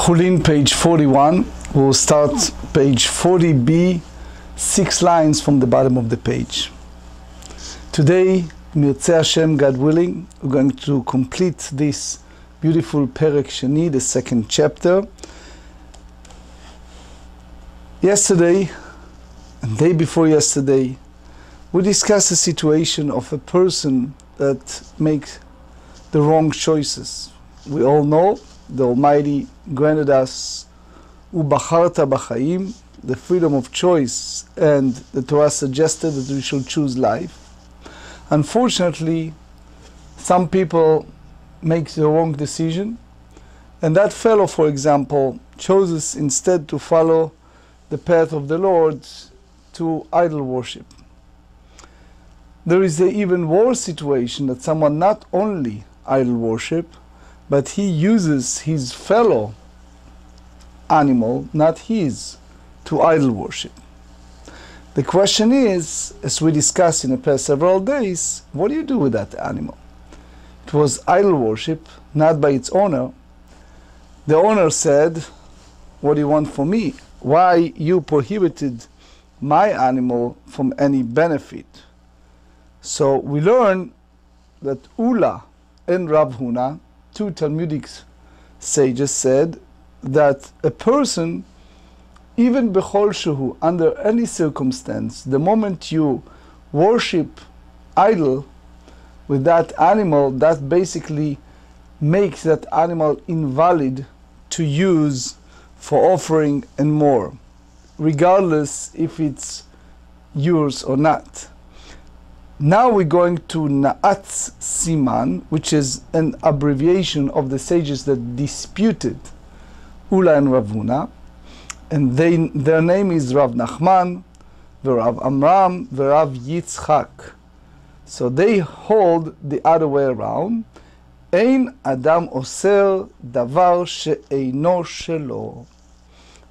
Chulin, page 41. We'll start page 40b, 6 lines from the bottom of the page. Today, Mirtzeh Hashem, God willing, we're going to complete this beautiful Perek Sheni, the second chapter. Yesterday, and day before yesterday, we discussed the situation of a person that makes the wrong choices. We all know the Almighty granted us Ubacharta b'chaim, the freedom of choice, and the Torah suggested that we should choose life. Unfortunately, some people make the wrong decision, and that fellow, for example, chooses instead to follow the path of the Lord to idol worship. There is an even worse situation that someone not only idol worship, but he uses his fellow animal, not his, to idol worship. The question is, as we discussed in the past several days, what do you do with that animal? It was idol worship, not by its owner. The owner said, what do you want from me? Why you prohibited my animal from any benefit? So we learn that Ula and Rav Huna, two Talmudic sages, said that a person, even bechol shehu, under any circumstance, the moment you worship idol with that animal, that basically makes that animal invalid to use for offering and more, regardless if it's yours or not. Now we're going to Na'atz Siman, which is an abbreviation of the sages that disputed Ula and Rav Huna, and their name is Rav Nachman, Rav Amram, Rav Yitzchak. So they hold the other way around. Ein Adam Oser Davar She'eino Shelo.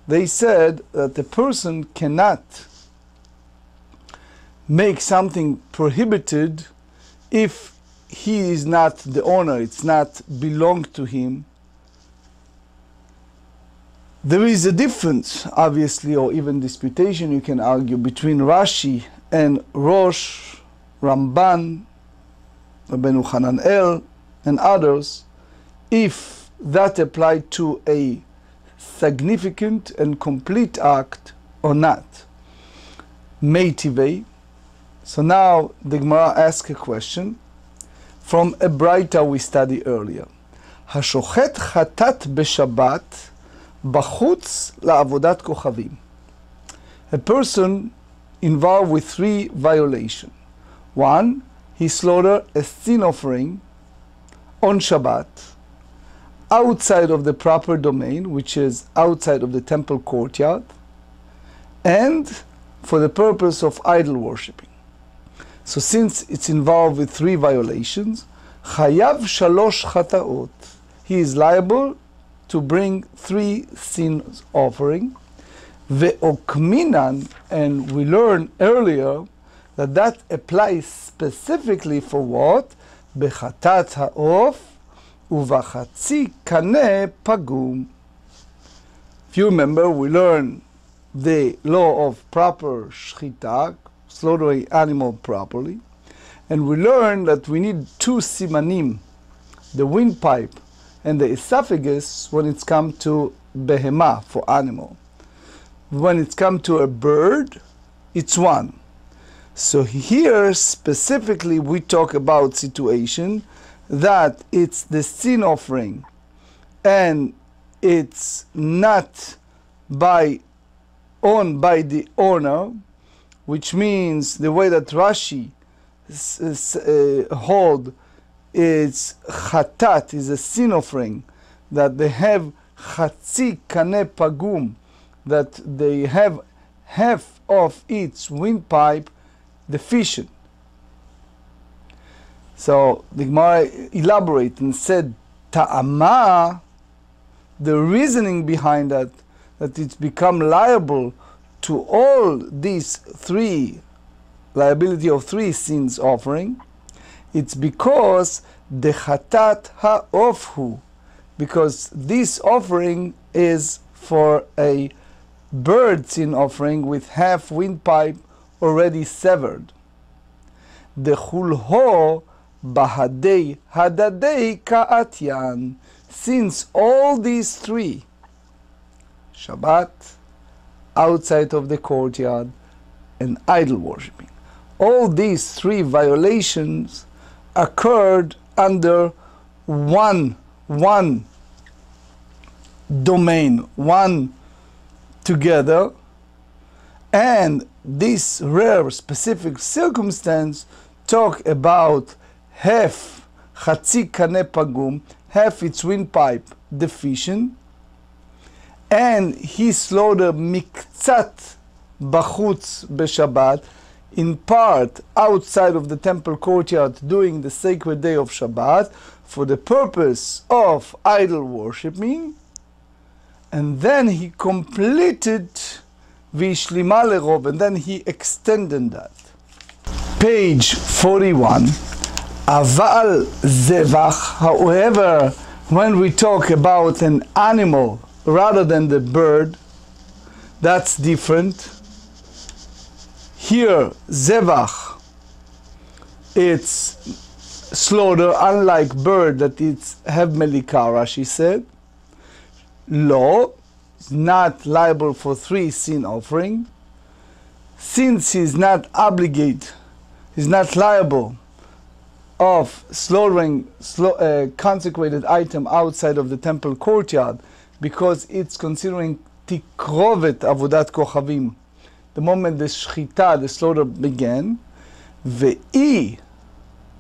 They said that the person cannot make something prohibited if he is not the owner, it's not belong to him. There is a difference, obviously, or even disputation, you can argue, between Rashi and Rosh, Ramban, Rabbeinu Hananel, and others, if that applied to a significant and complete act or not. Meitivei. So now the Gemara asks a question from a Braita we studied earlier. Hashochet chatat b'Shabbat b'chutz la'avodat kochavim. A person involved with 3 violations. 1, he slaughtered a sin offering on Shabbat outside of the proper domain, which is outside of the temple courtyard, and for the purpose of idol worshipping. So since it's involved with 3 violations, chayav shalosh chataot, he is liable to bring 3 sin offering. Ve'okminan, and we learned earlier that applies specifically for what? Bechatat ha'of uvachatzi kaneh pagum. If you remember, we learned the law of proper shechita, slaughtering animal properly, and we learned that we need 2 simanim, the windpipe and the esophagus, when it's come to behema, for animal. When it's come to a bird, it's 1. So here specifically we talk about situation that it's the sin offering and it's not owned by the owner, which means the way that Rashi hold is chatat, is a sin offering, that they have chatzi kaneh pagum, that they have half of its windpipe deficient. So the Gemara elaborated and said, ta'ama, the reasoning behind that it's become liable to all these 3, liability of 3 sins offering, it's because the chatat ha'ofhu, because this offering is for a bird sin offering with half windpipe already severed. The chulho bahadei hadadei ka'atyan. Since all these three, Shabbat, outside of the courtyard, and idol worshipping, all these three violations occurred under one domain, one together, and this rare specific circumstance talk about half chatzi kane pagum, half its windpipe deficient, and he slaughtered miktzat bachutz b'Shabbat, in part outside of the temple courtyard during the sacred day of Shabbat for the purpose of idol worshipping, and then he completed v'ishlima lerov, and then he extended that. Page 41. Aval zevach, however, when we talk about an animal rather than the bird, that's different. Here, zevach, it's slaughter, unlike bird that it's have melika, Rashi said. Lo, not liable for 3 sin offering. Since he's not obligated, he's not liable of slaughtering consecrated item outside of the temple courtyard, because it's considering tikrovet avodat kochavim. The moment the Shechita, the slaughter began, ve'i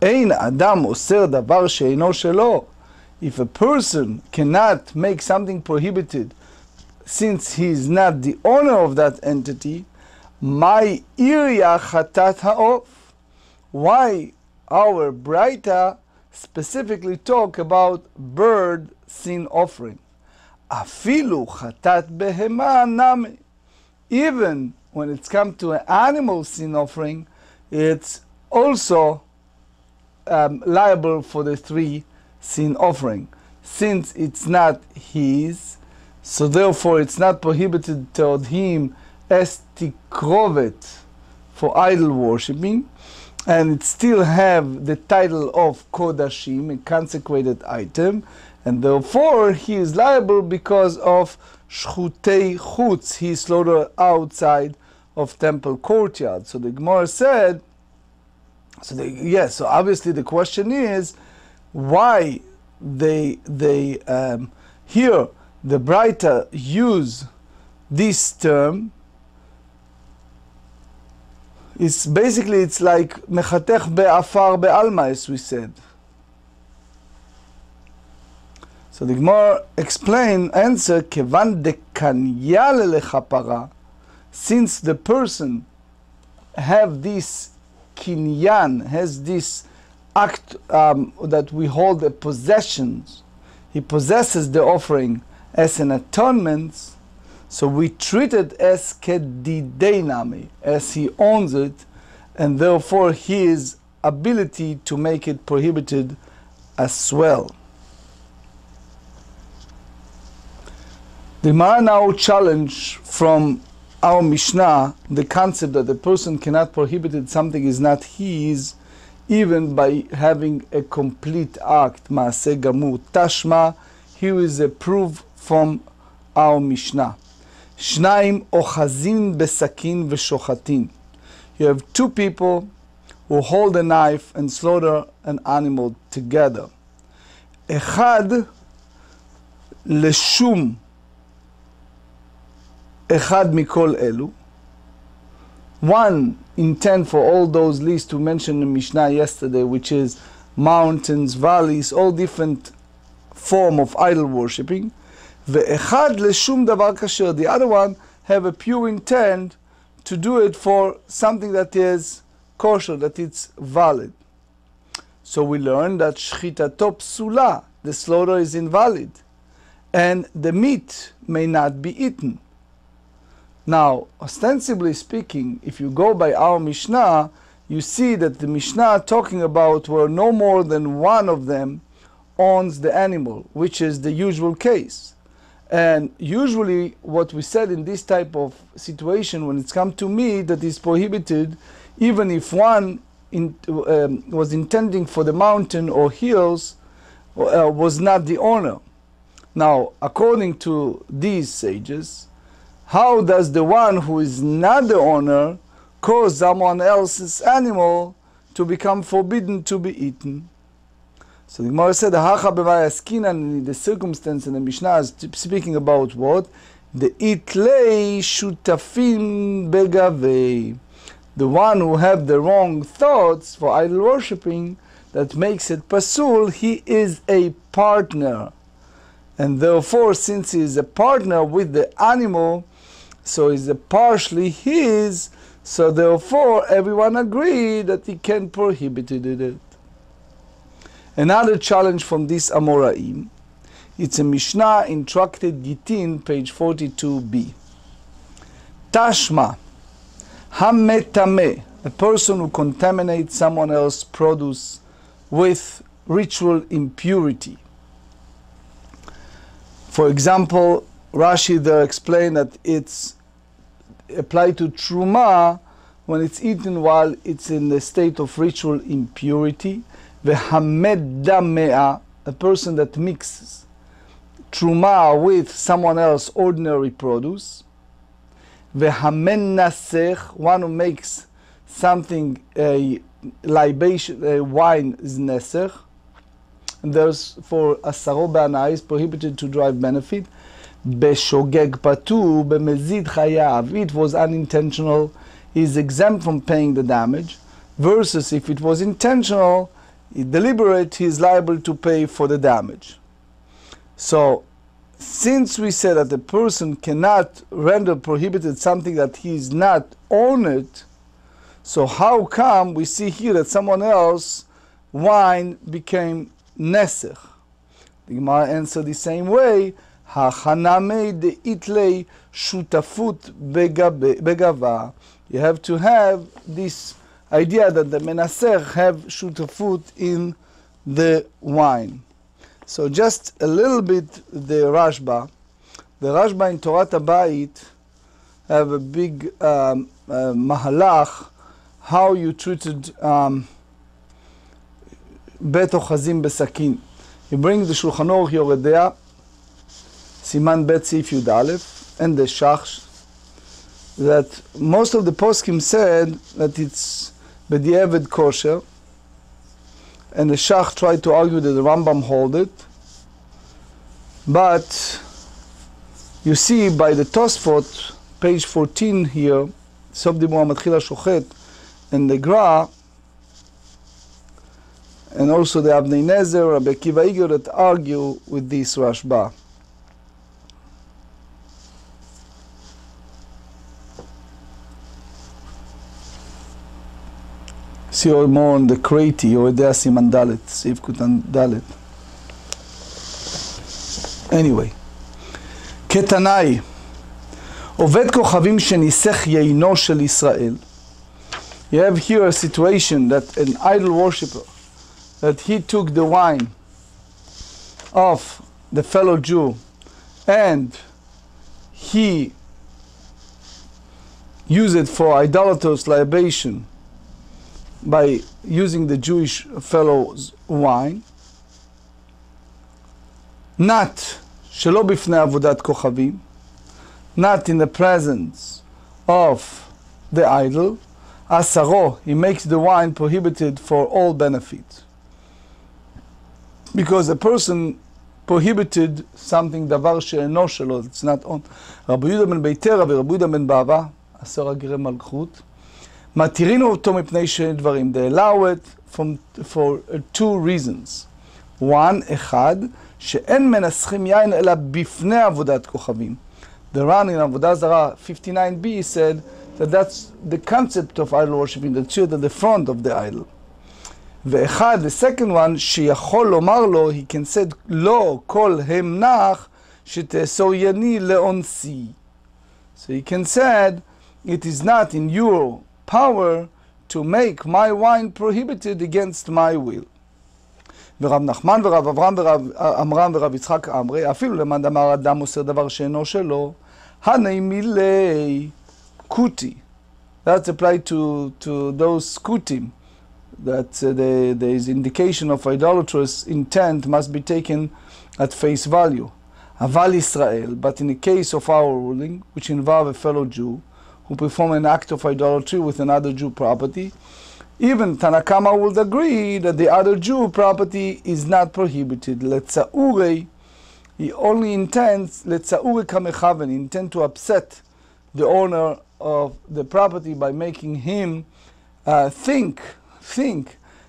ein adam oser davar she'eino shelo. If a person cannot make something prohibited, since he is not the owner of that entity, my irya chatat ha'of. Why our Braita specifically talk about bird sin offering? Afilu chatat behema nami. Even when it's come to an animal sin offering, it's also liable for the 3 sin offering. Since it's not his, so therefore it's not prohibited toward him as tikrovet for idol worshipping, and it still have the title of Kodashim, a consecrated item, and therefore he is liable because of shchutei chutz, he slaughtered outside of temple courtyard. So the Gemara said, so obviously the question is, why they here the Braita use this term. It's basically, it's like mechatech be'afar be'alma, as we said. So the Gemara answer, kevan dekanya lelechapara, since the person have this kinyan, has this act that we hold a possessions, he possesses the offering as an atonement, so we treat it as kedideinami, as he owns it, and therefore his ability to make it prohibited as well. The Gemara now challenge from our Mishnah the concept that the person cannot prohibit it, something is not his, even by having a complete act, maaseh gamur. Tashma, here is a proof from our Mishnah. Shnaim ochazin besakin v'shochatin. You have 2 people who hold a knife and slaughter an animal together. Echad leshum echad mikol elu. One intent for all those lists we mentioned in Mishnah yesterday, which is mountains, valleys, all different form of idol worshipping. Ve'echad leshum davar kasher. The other one have a pure intent to do it for something that is kosher, that it's valid. So we learn that Shechitato psula, the slaughter is invalid, and the meat may not be eaten. Now, ostensibly speaking, if you go by our Mishnah, you see that the Mishnah talking about where no more than one of them owns the animal, which is the usual case. And usually what we said in this type of situation, when it's come to meat that is prohibited, even if one was intending for the mountain or hills, was not the owner. Now, according to these sages, how does the one who is not the owner cause someone else's animal to become forbidden to be eaten? So the Gemara said, the circumstance in the Mishnah is speaking about what? The itlei shutafim begavei. The one who have the wrong thoughts for idol worshipping, that makes it pasul, he is a partner. And therefore, since he is a partner with the animal, so is a partially his, so therefore everyone agreed that he can prohibit it. Another challenge from this Amoraim, it's a Mishnah in Tractate Chullin, page 42b. Tashma, hametame, a person who contaminates someone else's produce with ritual impurity. For example, Rashi there explained that it's applied to truma when it's eaten while it's in the state of ritual impurity. V'hamed damea, a person that mixes truma with someone else's ordinary produce. V'hamen nasech, one who makes something, a libation, a wine is nesech. And there's for asaro b'ana is prohibited to derive benefit. Beshogeg patu, b'mezid chayav, it was unintentional, he is exempt from paying the damage. Versus if it was intentional, deliberate, he is liable to pay for the damage. So, since we said that the person cannot render prohibited something that he is not own it, so how come we see here that someone else wine became nesech? The Gemara answered the same way. Hachaname de itlei shutafut begava. You have to have this idea that the menasech have shutafut in the wine. So just a little bit the Rashba. The Rashba in Torah Tabayit have a big mahalach, how you treated bet ochazim besakin. You bring the Shulchan Aruch Yoredea, Siman Bet Sif Yud Aleph, and the Shach, that most of the poskim said that it's b'diavad kosher, and the Shach tried to argue that the Rambam hold it, but you see by the Tosfot, page 14 here, Sof Dibur Matchila Shochet, and the Gra, and also the Avnei Nezer, Rabbi Akiva Iger, that argue with this Rashba. See more on the Kreti, Yoredea Siman Dalet, Sif Kutan Dalet. Anyway, Ketanai, Oved Kochavim Shenisech Yeino Shel Yisrael. You have here a situation that an idol worshipper, that he took the wine of the fellow Jew and he used it for idolatrous libation by using the Jewish fellow's wine, not shelo bifnei avodat kochavim, not in the presence of the idol, asaro, he makes the wine prohibited for all benefit. Because a person prohibited something, davar she'eno shelo, it's not on. Rabbi Yehuda ben Beitera ורבי יהודה ben Bava, 10 אגרי מלכות, מתירינו אותו מפני שני דברים. They allow it for two reasons. One, אחד, שאין מנסחים יין אלא בפני עבודת כוכבים. The Ran in Avodah Zarah 59b said that that's the concept of idol worshiping, that's at the front of the idol. ואחד, the second one, שיכול לומר לו, he can say, לא כל המנח שתאסור יני לאונסי. So he can say, it is not in your power to make my wine prohibited against my will. ורב נחמן ורב אברהם ורב עמרם ורב יצחק אמרי, אפילו למאן דאמר אדם מוסר דבר שאינו שלו, הני מילי קוטי. That's applied to those kutim. That there is indication of idolatrous intent must be taken at face value. Aval Israel, but in the case of our ruling, which involve a fellow Jew who perform an act of idolatry with another Jew property, even Tanakama would agree that the other Jew property is not prohibited. Letzaure, he only intends, letzaure kamechaven, intend to upset the owner of the property by making him think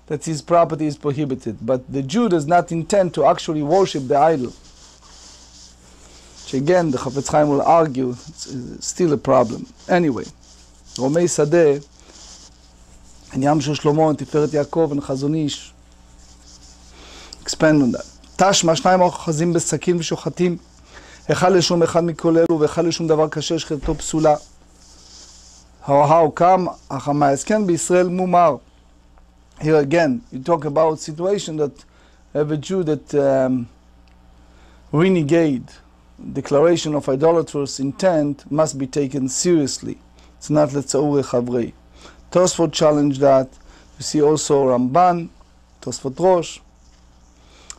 that his property is prohibited. But the Jew does not intend to actually worship the idol. Which again, the Chafetz Chaim will argue, it's still a problem. Anyway, Romei Sadeh, and Yam Shel Shlomo, and Tiferet Yaakov, and Chazon Ish expand on that. Tashma, שניים אוחזים בסכין ושוחטים, אחד לשום אחד מכל אלו, ואחד לשום דבר קשה שחיתתו פסולה. How come? Can be Israel mumar. Here again, you talk about situation that have a Jew that renegade. Declaration of idolatrous intent must be taken seriously. It's not letzaure chavrei. Tosfot challenge that. You see also Ramban, Tosfot Rosh.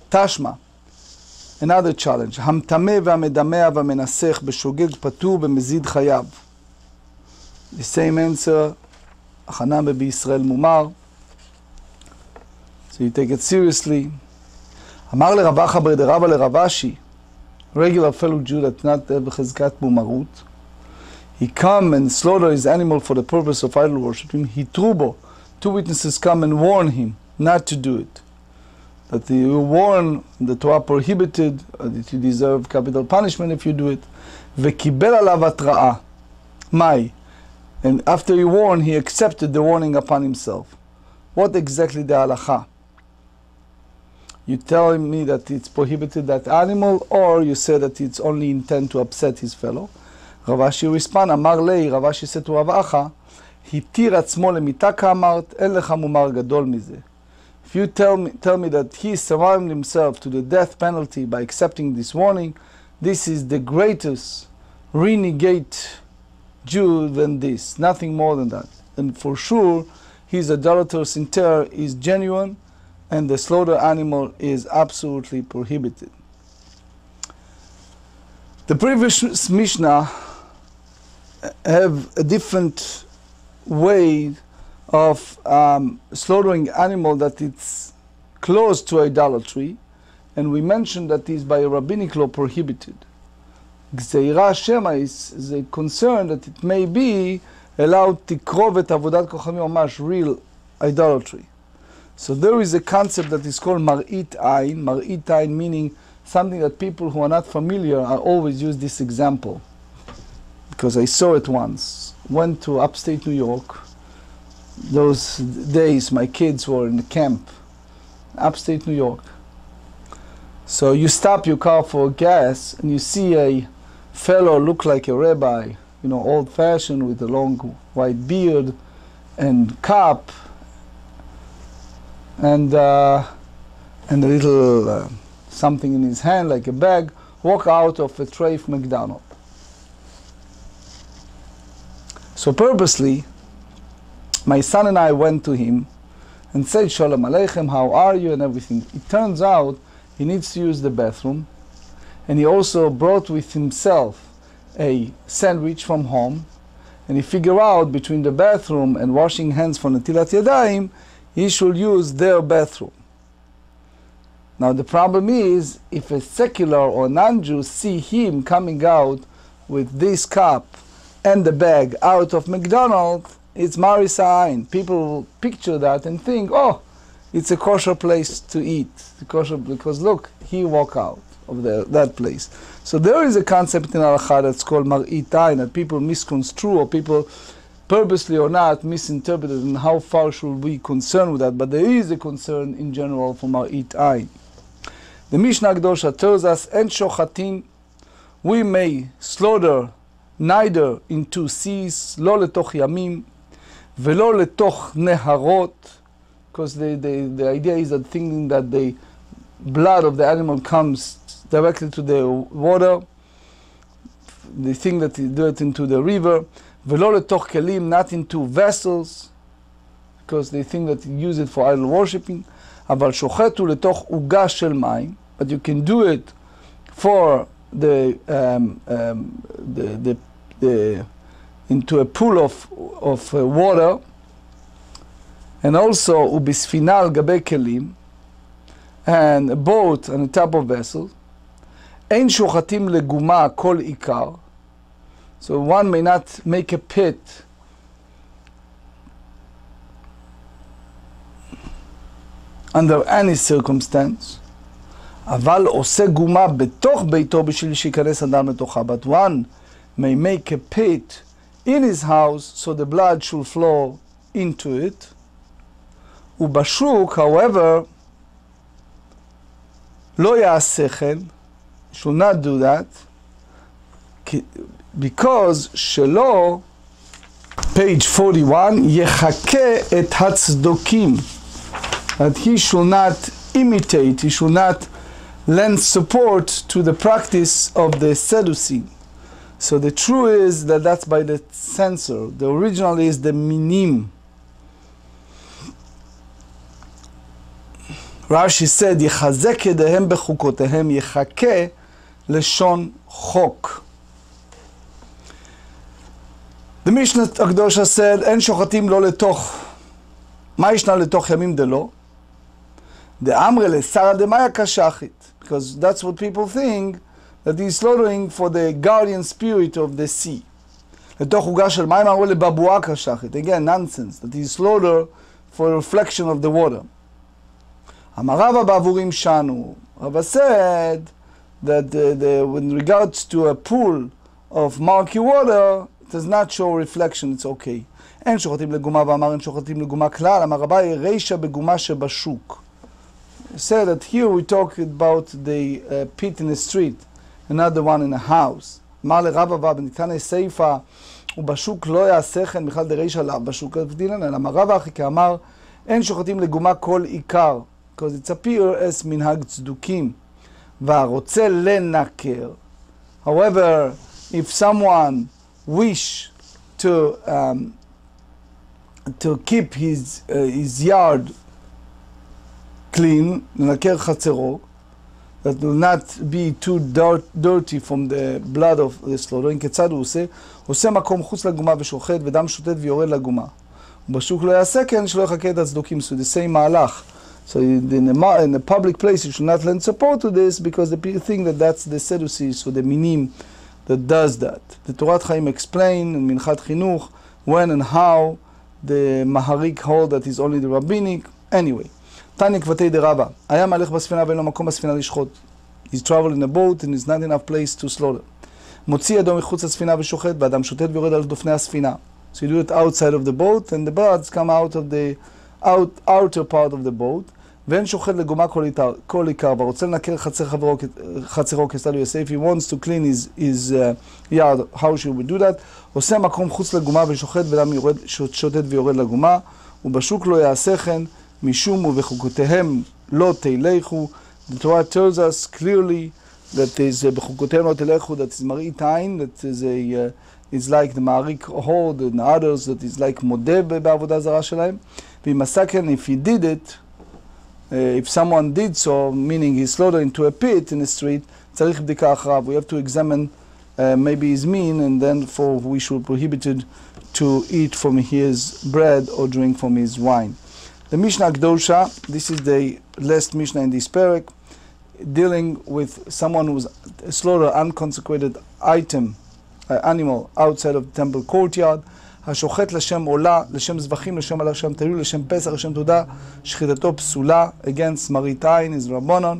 Tashma, another challenge. Hamtameh v'amedameh v'amenasech b'shogeg patur b'mezid chayav. The same answer. Achanam b'Yisrael mumar. So you take it seriously. Amar leRavacha בר דרבא לרבשי, regular fellow Jew that not have chizkat mumarut. He come and slaughter his animal for the purpose of idol worshiping. Hitrubo, two witnesses come and warn him not to do it. That you warn, the Torah prohibited, that you deserve capital punishment if you do it. Vekibel alav atra'a. Mai. And after he warned, he accepted the warning upon himself. What exactly the halacha? You tell me that it's prohibited that animal, or you say that it's only intent to upset his fellow? Ravashi respond, Amar lei, Ravashi said to Rav Acha, Hitir atzmo lemita ka'amart, en lecha mumar gadol mize. If you tell me that he survived himself to the death penalty by accepting this warning, this is the greatest renegade Jew than this, nothing more than that. And for sure, his idolatrous intent is genuine, and the slaughter animal is absolutely prohibited. The previous Mishnah have a different way of slaughtering animal that it's close to idolatry, and we mentioned that is by a rabbinic law prohibited. Gzeira Shema is a concern that it may be allowed tikrov et avodat kochavim mamash, real idolatry. So there is a concept that is called mar'it ayin. Mar'it ayin meaning something that people who are not familiar are always use this example. Because I saw it once. Went to upstate New York. Those days my kids were in the camp. Upstate New York. So you stop your car for gas and you see a fellow look like a rabbi, you know, old-fashioned with a long white beard and cap and a little something in his hand like a bag, walk out of a Trafe McDonald. So purposely, my son and I went to him and said, Shalom Aleichem, how are you, and everything. It turns out he needs to use the bathroom, and he also brought with himself a sandwich from home, and he figured out between the bathroom and washing hands for Natilat Yadayim, he should use their bathroom. Now the problem is, if a secular or non-Jew see him coming out with this cup and the bag out of McDonald's, it's Maris Ayin. People will picture that and think, oh, it's a kosher place to eat. Kosher, because look, he walked out of that place. So there is a concept in Halakha that's called Mar'it Ayin, that people misconstrue, or people purposely or not misinterpreted, and how far should we be concerned with that. But there is a concern in general for Mar'it Ayin. The Mishnah Kedosha tells us, En shochatin, we may slaughter neither in two seas, lo letoch yamim, velo letoch neharot, because the idea is that thinking that they blood of the animal comes directly to the water, they think that they do it into the river, ולא לתוך כלים, not into vessels, because they think that you use it for idol worshipping, אבל שוחט הוא לתוך עוגה של מים, but you can do it for into a pool of water, and also הוא בספינה על גבי כלים, and a boat on the top of vessel. אין שוחטים לגומה כל עיקר, so one may not make a pit under any circumstance, אבל עושה גומה בתוך ביתו בשביל שיכנס אדם לתוכה, but one may make a pit in his house so the blood should flow into it. ובשוק, however, לא יעשה כן, should not do that, because שלא, page 41, יחכה את הצדוקים, that he should not imitate, he should not lend support to the practice of the seducing. So the true is that that's by the censor. The original is the minim. Rashi said, יחזק ידיהם בחוקותיהם, יחכה לשון חוק. The Mishnah הקדושה said, אין שוחטים לא לתוך, מה ישנה לתוך ימים דלא? דאמרי לסרא דמאיה כשחית, because that's what people think, that he's slaughtering for the guardian spirit of the sea. לתוך עוגה של מים אמרו לבבואה כשחית. Again, nonsense, that he's slaughter for a reflection of the water. אמר רבא בעבורים שנו. Rava said that in regards to a pool of murky water, it does not show reflection, it's okay. אין שוחטים לגומה ואמר אין שוחטים לגומה כלל, אמר רבי רישא בגומה שבשוק. He said that here we talk about the pit in the street, and not the one in the house. אמר לרבא בנתניה סיפא, ובשוק לא יעשה כן בכלל דרישא לאו בשוק דינן, אלא אמר רבא אחי כאמר, אין שוחטים לגומה כל עיקר, because it's appear as מנהג צדוקים, והרוצה לנקר. However, if someone wish to keep his yard clean, לנקר חצרו, that will not be too dirty from the blood of the slaughter, in כיצד הוא עושה? עושה מקום חוץ לגומה ושוחט, ודם שוטט ויורד לגומה. ובשוק לא יעשה כן, שלא יחכה את הצדוקים, so the same מהלך. So in a public place, you should not lend support to this, because the people think that that's the Sadducees, so the minim that does that. The Torat Chaim explain in Minchat Chinuch when and how the Maharik hold that is only the rabbinic. Anyway, Tanya Kvatei de Rabba. היה מהלך בספינה ואין לו מקום בספינה לשחוט. He's traveling in a boat and there's not enough place to slaughter. מוציא ידו מחוץ לספינה ושוחט, ואדם שוטט ויורד על דופני הספינה. So you do it outside of the boat, and the birds come out of the outer part of the boat. ואין שוחט לגומה כל עיקר, ורוצה לנקר חצרו כסתלו יעשה. If he wants to clean his yard, how should we do that? עושה מקום חוץ לגומה ושוחט, ואדם שוטט ויורד לגומה, ובשוק לא יעשה כן, משום ובחוקותיהם לא תלכו. The Torah tells us clearly that is בחוקותיהם לא תלכו, that is מראית עין, that is it's like the Ma'arik hold and others, that is like מודה בעבודה זרה שלהם. ואם עשה כן, if he did it, if someone did so, meaning he slaughtered into a pit in the street, צריך בדיקה אחריו. We have to examine maybe his mean, and then for we should prohibited to eat from his bread or drink from his wine. The Mishnah Akdosha, this is the last Mishnah in this parak, dealing with someone who's slaughtered unconsecrated item, animal outside of the temple courtyard. השוחט לשם עולה, לשם זבחים, לשם עלה, לשם תהיל, לשם פסח, לשם תודה, שחיטתו פסולה, against מראית עין, is רבנן,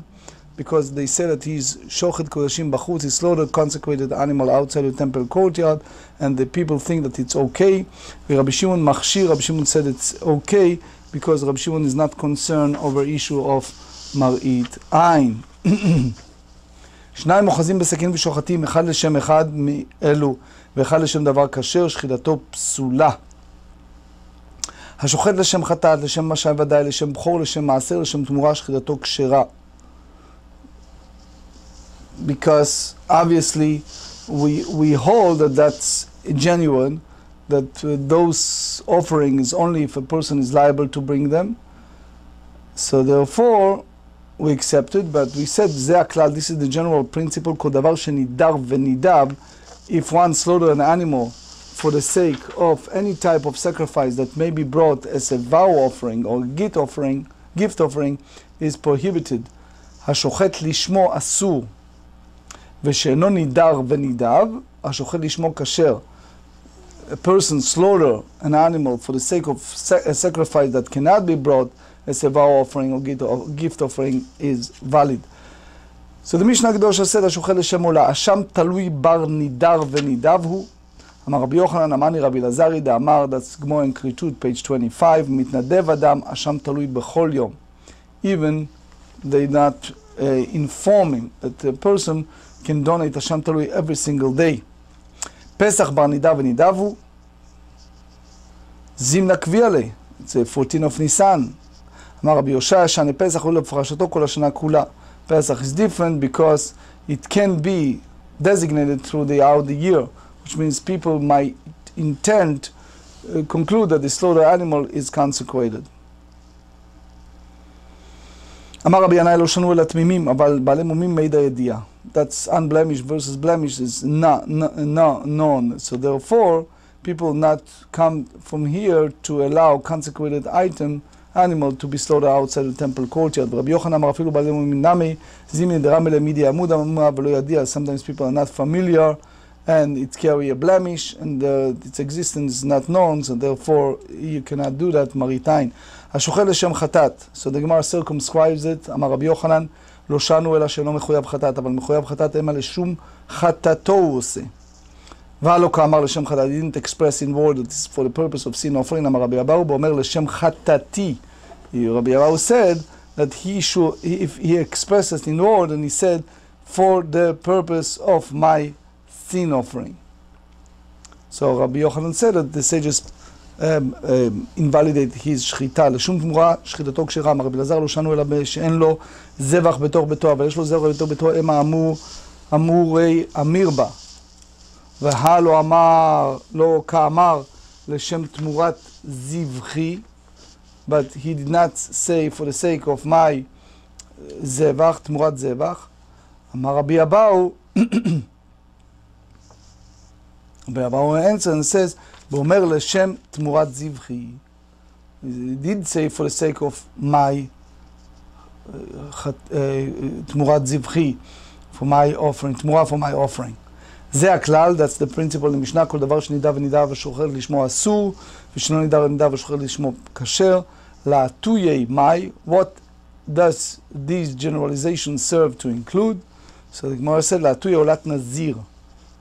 because they say that he's שוחט קודשים בחוץ, he slaughtered consecrated animal outside the temple courtyard, and the people think that it's okay. ורבי שמעון מכשיר, רבי שמעון said it's okay, because Rabbi Shimon is not concerned over issue of מראית עין. שניים אוחזים בסכין ושוחטים, אחד לשם אחד מאלו, ואחד לשם דבר כשר, שחיטתו פסולה. השוחט לשם חטאת, לשם משל ודאי, לשם בכור, לשם מעשר, לשם תמורה, שחיטתו כשרה. because obviously we hold that that's genuine, that those offerings only if a person is liable to bring them. So therefore we accept it, but we said this is the general principle. Kodavar shenidar v'nidab, if one slaughter an animal for the sake of any type of sacrifice that may be brought as a vow offering or gift offering, is prohibited. השוחט לשמו אסור, ושאינו נידר ונידב, השוחט לשמו כשר. A person slaughter an animal for the sake of a sacrifice that cannot be brought as a vow offering or gift offering is valid. So the Mishnah Kedosha said, השוחט לשם עולה, אשם תלוי בר נידר ונידב הוא. אמר רבי יוחנן, אמרני רבי אלעזרי דאמר, that's Gemara in Kritud, page 25, מתנדב אדם, אשם תלוי בכל יום. Even they not informing that a person can donate Asham Talui every single day. Pesach bar nidav v'nidavu zimna kviale. It's a 14 of Nisan. Amar Rabbi Yoshaya shane Pesach hu lefarashato kol hashana kula. Pesach is different because it can be designated throughout the year, which means people might intend conclude that the slaughtered animal is consecrated. אמר רבי ינאי לא שנו אלא תמימים, אבל בעלי מומים מעיד הידיעה. That's unblemished versus blemish is known. So therefore, people not come from here to allow consecrated animal to be slaughtered outside the temple courtyard. רבי יוחנן אמר אפילו בעלי מומים נמי, זימני דרמי למידי עמוד עמומה ולא ידיע. Sometimes people are not familiar and it carry a blemish and its existence is not known, so therefore you cannot do that maritain. השוחט לשם חטאת, so the Gemara circumscribes it, אמר רבי יוחנן, לא שנו אלא שאינו מחויב חטאת, אבל מחויב חטאת המה לשום חטאתו הוא עושה. והלא כאמר לשם חטאת, he didn't express in word that is for the purpose of sin offering, אמר רבי אבאו, ואומר לשם חטאתי. רבי אבאו said that if he expresses in word, and he said, for the purpose of my sin offering. So Rabbi Yochanan said that the sages invalidate his שחיטה. לשום תמורה, שחיטתו כשרה. אמר רבי אלעזר לא שנו אלא שאין לו זבח בתוך ביתו, אבל יש לו זבח בתוך ביתו, המה אמורי אמיר בה. והלא אמר, לא כאמר, לשם תמורת זבחי, but he did not say for the sake of my זבח, תמורת זבח. אמר רבי אבאו, רבי אבאו answer and says, ואומר לשם תמורת זבחי. He did say for the sake of my תמורת זבחי, for my offering, תמורה for my offering. זה הכלל, that's the principle in Mishnah, כל דבר שנידע ונידע ושוחר לשמו אסור, ושלא נידע ונידע ושוחר לשמו כשר, להטויי מאי. What does these generalizations serve to include? So the Gemara said, להטויי עולת נזיר,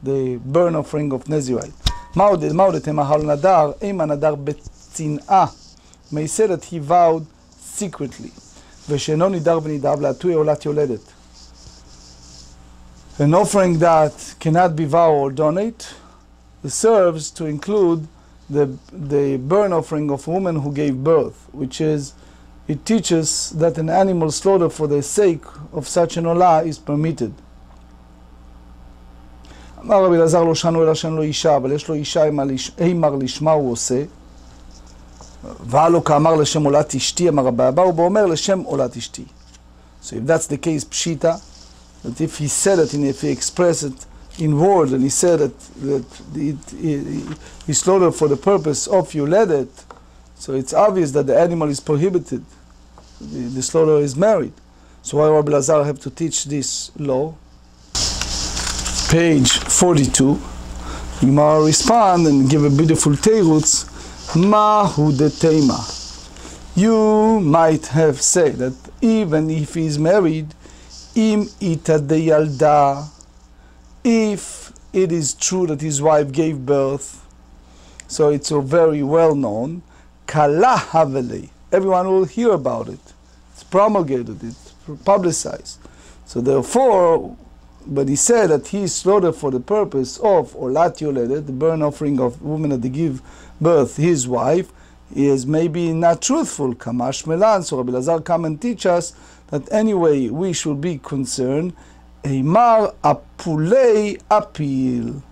the burn offering of Nazirite. מה עוד תמהל נדר? אם הנדר בצנעה, may say that he vowed secretly, ושאינו נידר ונידב להטויי עולת יולדת. An offering that cannot be vowed or donate serves to include the burn offering of a woman who gave birth, which is, it teaches that an animal slaughter for the sake of such an olah is permitted. אמר רבי אלעזר לא שנו אלא שאין לו אישה, אבל יש לו אישה אימר לשמה הוא עושה. והלא כאמר לשם עולת אשתי, אמר רבי אבאו, ואומר לשם עולת אשתי. So if that's the case, pshita, that if he said it and if he expressed it in word and he said that he slaughtered for the purpose of yuledet, so it's obvious that the animal is prohibited. The slaughter is married. So why Rabbi Lazar have to teach this law? Page 42. You might respond and give a beautiful teirutz. Mahu de tema. You might have said that even if he is married, im ita de yalda, if it is true that his wife gave birth, so it's so very well known, kala haveli, everyone will hear about it. It's promulgated, it's publicized. So therefore, but he said that he slaughtered for the purpose of olat yoledet, the burn offering of woman that they give birth, his wife, is maybe not truthful. Kamash melan. So Rabbi Lazar come and teach us that anyway we should be concerned Eimar apulei apil.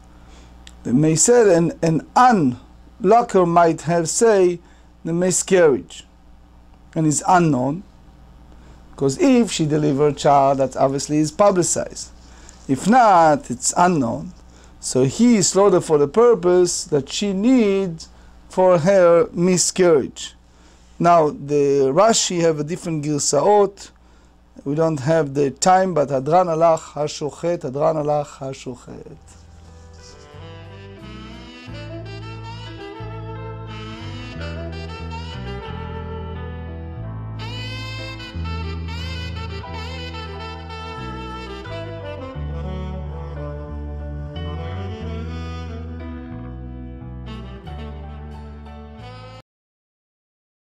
The may say an onlooker might have say the miscarriage, and is unknown, because if she delivered a child, that obviously is publicized. If not, it's unknown. So he is slaughtered for the purpose that she needs for her miscarriage. Now the Rashi have a different girsaot. We don't have the time, but Hadran alach hashochet, Hadran alach hashochet.